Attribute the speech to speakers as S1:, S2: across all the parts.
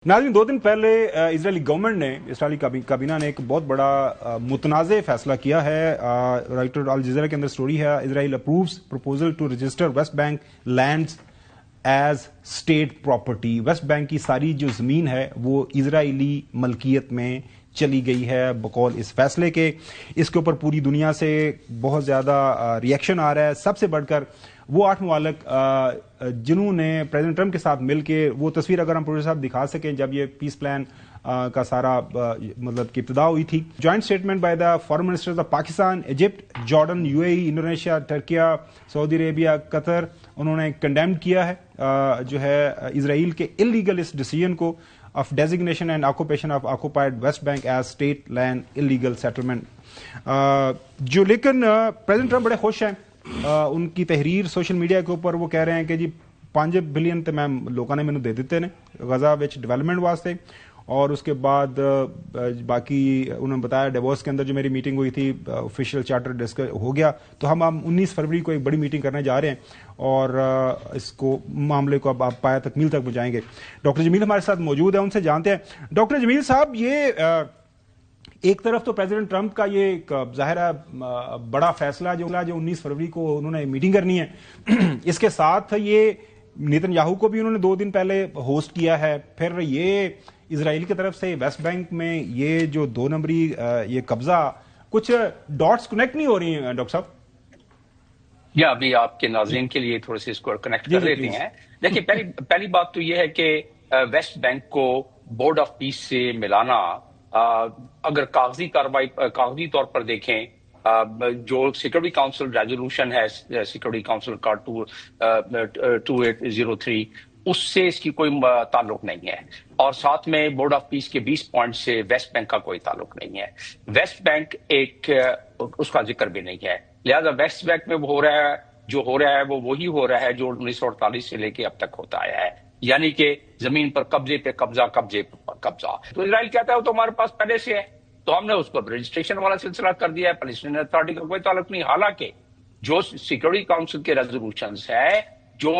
S1: नाज़रीन, 2 दिन पहले इजरायली गवर्नमेंट ने, इसराइली काबीना ने एक बहुत बड़ा मुतनाज़ फैसला किया है। राइटर अल जज़ीरा के अंदर स्टोरी है, Israel approves proposal to register West Bank lands as state property. West Bank की सारी जो ज़मीन है वो इजरायली मलकियत में चली गई है बकौल इस फैसले के। इसके ऊपर पूरी दुनिया से बहुत ज़्यादा रिएक्शन आ रहा है। सबसे बढ़कर वो 8 मुमालिक जिन्होंने प्रेसिडेंट ट्रंप के साथ मिलकर, वो तस्वीर अगर हम प्रोड्यूसर साहब दिखा सकें जब ये पीस प्लान का सारा मतलब की इब्तिदा हुई थी। Joint statement by the foreign ministers of Pakistan, Egypt, Jordan, UAE, Indonesia, Türkiye, Saudi Arabia, Qatar, उन्होंने कंडेम किया है जो है इजराइल के इलीगल इस डिसीजन को of designation and occupation of occupied West Bank as state land illegal settlement. जो लेकिन प्रेसिडेंट ट्रंप बड़े खुश हैं। उनकी तहरीर सोशल मीडिया के ऊपर वो कह रहे हैं कि जी 5 बिलियन तो मैम लोगों ने मैंने दे दिते ने गजा विच डेवलपमेंट वास्ते। और उसके बाद बाकी उन्होंने बताया डिवोर्स के अंदर जो मेरी मीटिंग हुई थी, ऑफिशियल चार्टर डिस्कस हो गया, तो हम 19 फरवरी को एक बड़ी मीटिंग करने जा रहे हैं और इसको मामले को अब आप पाया तकमील तक पहुंचाएंगे। डॉक्टर जमील हमारे साथ मौजूद है, उनसे जानते हैं। डॉक्टर जमील साहब, ये एक तरफ तो प्रेसिडेंट ट्रंप का ये जाहिर है बड़ा फैसला जो 19 फरवरी को उन्होंने मीटिंग करनी है, इसके साथ ये नेतन्याहू को भी उन्होंने 2 दिन पहले होस्ट किया है। फिर ये इजराइल की तरफ से वेस्ट बैंक में ये जो 2 नंबरी ये कब्जा, कुछ डॉट्स कनेक्ट नहीं हो रही हैं डॉक्टर साहब?
S2: या अभी आपके नाज़रीन के लिए थोड़े से इसको कनेक्ट कर लेते हैं। देखिए, पहली बात तो ये है कि वेस्ट बैंक को बोर्ड ऑफ पीस से मिलाना, अगर कागजी तौर पर देखें, जो सिक्योरिटी काउंसिल रेजोल्यूशन है, सिक्योरिटी काउंसिल का 2803, उससे इसकी कोई ताल्लुक नहीं है। और साथ में बोर्ड ऑफ पीस के 20 पॉइंट से वेस्ट बैंक का कोई ताल्लुक नहीं है। वेस्ट बैंक उसका जिक्र भी नहीं है। लिहाजा वेस्ट बैंक में जो हो रहा है वो वही हो रहा है जो 1948 से लेके अब तक होता आया है, यानी कि जमीन पर कब्जे पे कब्जा, कब्जे पर कब्जा। तो इजराइल कहता है तो हमारे पास पहले से है, तो हमने उसको रजिस्ट्रेशन वाला सिलसिला कर दिया है, पैलेस्टीनियन अथॉरिटी का कोई ताल्लुक नहीं। हालांकि जो सिक्योरिटी काउंसिल के रेजोल्यूशंस है, जो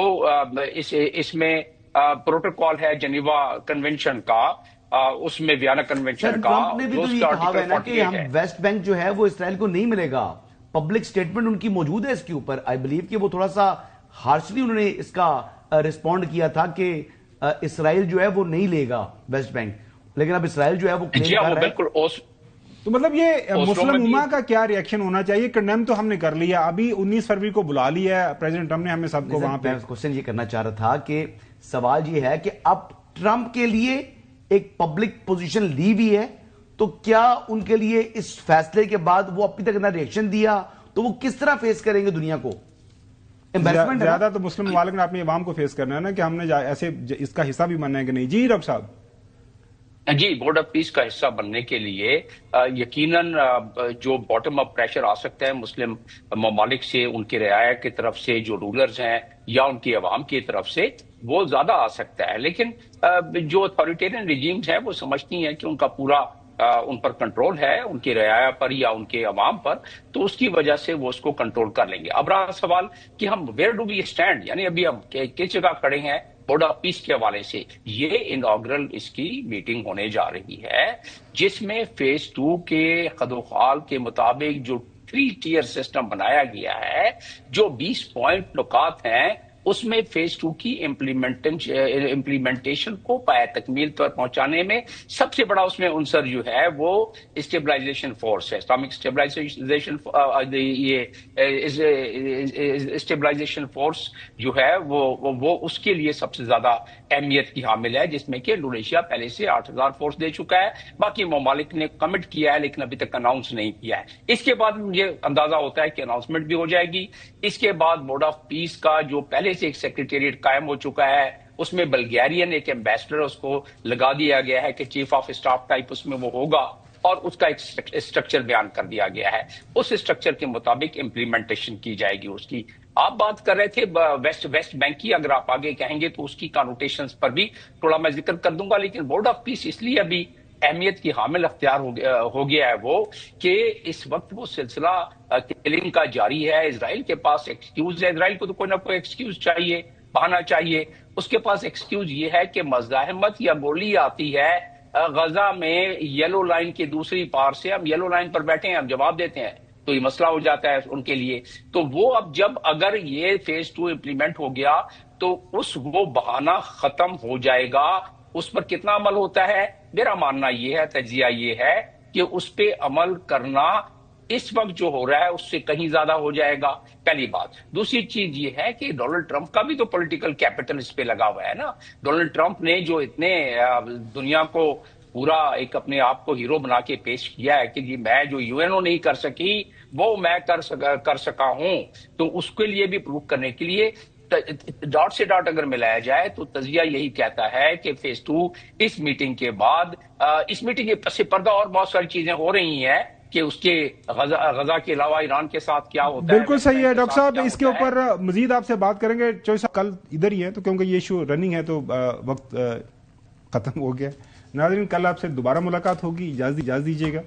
S2: इसमें प्रोटोकॉल है जेनेवा कन्वेंशन का, उसमें वियना कन्वेंशन का,
S3: ट्रंप ने भी तो ये कहा है ना कि हम वेस्ट बैंक जो है वो इसराइल को नहीं मिलेगा। पब्लिक स्टेटमेंट उनकी मौजूद है इसके ऊपर। आई बिलीव कि वो थोड़ा सा हार्शली उन्होंने इसका रिस्पॉन्ड किया था कि इसराइल जो है वो नहीं लेगा वेस्ट बैंक, लेकिन अब इसराइल जो है वो क्लेम कर रहा है।
S1: तो मतलब ये मुस्लिम उम्मा का क्या रिएक्शन होना चाहिए? कंडेम तो हमने कर लिया, अभी 19 फरवरी को बुला लिया है प्रेसिडेंट ट्रंप ने हमें सबको वहां पे।
S3: क्वेश्चन ये करना चाह रहा था कि सवाल ये है कि अब ट्रंप के लिए एक पब्लिक पोजीशन ली हुई है, तो क्या उनके लिए इस फैसले के बाद वो अभी तक ना रिएक्शन दिया तो वो किस तरह फेस करेंगे दुनिया को?
S1: ज्यादा तो मुस्लिम ममालिक ने अपनी अवाम को फेस करना है ना कि हमने ऐसे इसका हिस्सा भी बनना है कि नहीं। जी डॉक्टर साहब।
S2: जी, बोर्ड ऑफ पीस का हिस्सा बनने के लिए यकीनन जो बॉटम अप प्रेशर आ सकता है मुस्लिम ममालिक से, उनके रियाया की तरफ से, जो रूलर्स हैं, या उनकी अवाम की तरफ से, वो ज्यादा आ सकता है। लेकिन जो अथॉरिटेरियन रिजीम्स हैं वो समझती हैं कि उनका पूरा उन पर कंट्रोल है, उनके रियाया पर या उनके अवाम पर, तो उसकी वजह से वो उसको कंट्रोल कर लेंगे। अब रहा सवाल कि हम वेयर डू वी स्टैंड, यानी अभी हम किस जगह खड़े हैं बोर्ड ऑफ पीस के हवाले से। ये इनॉग्रल इसकी मीटिंग होने जा रही है, जिसमें फेज 2 के खदोखाल के मुताबिक जो 3 टियर सिस्टम बनाया गया है, जो 20 पॉइंट नुकात हैं, उसमें फेज 2 की इम्प्लीमेंटेशन को पाया तकमील पर पहुंचाने में सबसे बड़ा उसमें उनसर जो है वो स्टेबलाइजेशन फोर्स है, इस्लामिक स्टेबलाइजेशन फोर्स जो है वो उसके लिए सबसे ज्यादा अहमियत की हामिल है, जिसमें कि इंडोनेशिया पहले से 8000 फोर्स दे चुका है। बाकी ममालिक ने कमिट किया है लेकिन अभी तक अनाउंस नहीं किया है। इसके बाद मुझे अंदाजा होता है कि अनाउंसमेंट भी हो जाएगी। इसके बाद बोर्ड ऑफ पीस का जो पहले से एक सेक्रेटेरिएट कायम हो चुका है, उसमें बल्गेरियन एक एम्बेसडर उसको लगा दिया गया है कि चीफ ऑफ स्टाफ टाइप उसमें वो होगा, और उसका एक स्ट्रक्चर बयान कर दिया गया है। उस स्ट्रक्चर के मुताबिक इंप्लीमेंटेशन की जाएगी उसकी। आप बात कर रहे थे वेस्ट बैंक की, अगर आप आगे कहेंगे तो उसकी कॉनोटेशंस पर भी थोड़ा मैं जिक्र कर दूंगा। लेकिन बोर्ड ऑफ पीस इसलिए अभी अहमियत की हामिल अख्तियार हो गया है वो कि इस वक्त वो सिलसिला किलिंग का जारी है। इजराइल के पास एक्सक्यूज है, इजराइल को तो कोई ना कोई एक्सक्यूज चाहिए। بہانا چاہیے. اس کے پاس ایکسکیوز یہ ہے کہ مزاحمت یا گولی آتی ہے غزہ میں یلو لائن کی دوسری پار سے، ہم یلو لائن پر بیٹھے ہیں، ہم جواب دیتے ہیں، تو یہ مسئلہ ہو جاتا ہے ان کے لیے. تو وہ اب جب اگر یہ فیز 2 امپلیمنٹ ہو گیا تو وہ بہانہ ختم ہو جائے گا. اس پر کتنا عمل ہوتا ہے؟ میرا ماننا یہ ہے، تجزیہ یہ ہے کہ اس پہ عمل کرنا اس وقت جو ہو رہا ہے اس سے کہیں زیادہ ہو جائے گا، پہلی بات. دوسری چیز یہ ہے کہ ڈونلڈ ٹرمپ کا بھی تو پولیٹیکل کیپٹل اس پہ لگا ہوا ہے نا. ڈونلڈ ٹرمپ نے جو اتنے دنیا کو پورا ایک اپنے آپ کو ہیرو بنا کے پیش کیا ہے کہ جی میں جو یو این او نہیں کر سکی وہ میں کر سکا ہوں، تو اس کے لیے بھی پروف کرنے کے لیے ڈاٹ سے ڈاٹ اگر ملایا جائے تو تجزیہ یہی کہتا ہے کہ فیز 2 اس میٹنگ کے بعد، اس میٹنگ کے پس پردہ اور بہت ساری چیزیں ہو رہی ہیں کہ اس کے غزہ کے علاوہ ایران کے ساتھ کیا ہوتا ہے.
S1: بالکل صحیح ہے ڈاکٹر صاحب، اس کے اوپر مزید آپ سے بات کریں گے. چوہے صاحب کل ادھر ہی ہے تو کیونکہ یہ ایشو رننگ ہے تو وقت ختم ہو گیا. ناظرین کل آپ سے دوبارہ ملاقات ہوگی، اجازت دیجیے گا.